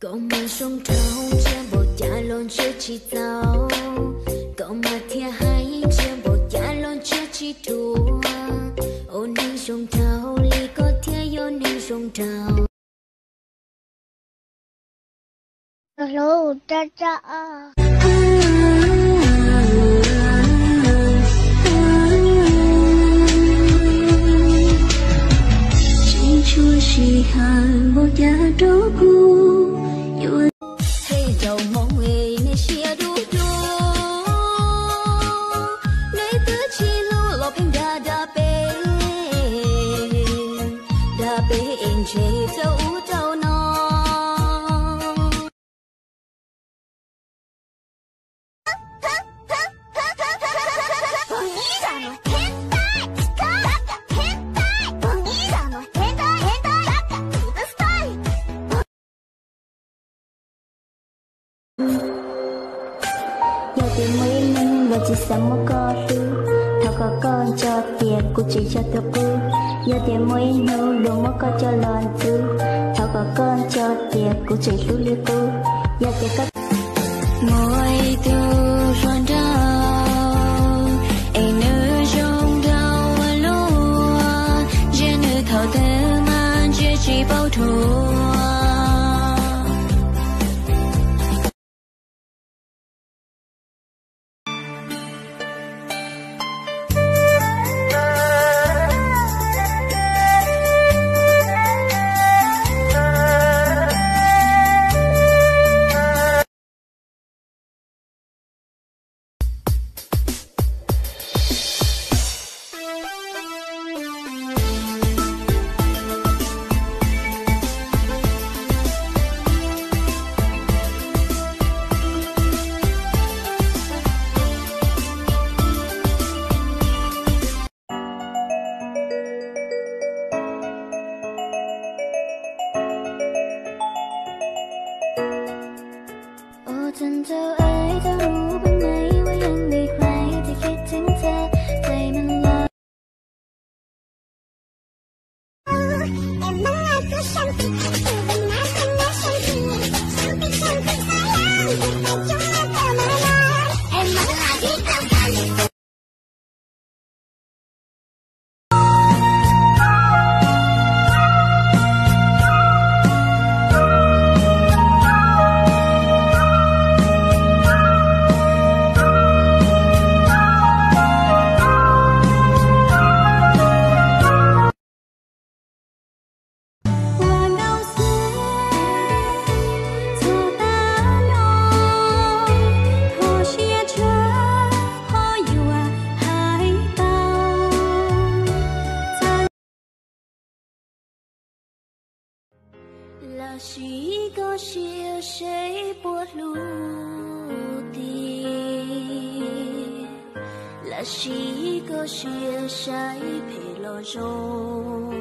Cậu mà sông thâu chia bộ cha lon chưa chi tao, cậu mà thia hay chia bộ cha lon chưa chi thua. Ôn ninh sông thâu li có thia ôn ninh sông thâu. Hello, cha cha. Chúa chỉ hàng bộ cha đâu cu, hey dầu mong về nơi chia đủ đủ, nơi tứ chi lưu lọp hình đa bê in chế thâu trâu nó. Giờ thì mấy năm và chỉ sống một con thứ thao có con cho tiền cũng chỉ cho tôi cu. Giờ thì mấy năm luôn một con cho lòn thứ thao có con cho tiền cũng chỉ lúc liêu cu. Giờ thì có Mỗi turon đau em nữ trong đau lúa trên nữ thảo thế man chia chỉ bao thua. Tình thơ ấy taรู้บ้างไหมว่ายังมีใครที่คิดถึงเธอใจมันลอยlà chỉ có chia sẻ buồn lưu tiền, là chỉ có chia sẻ phải lo dâu.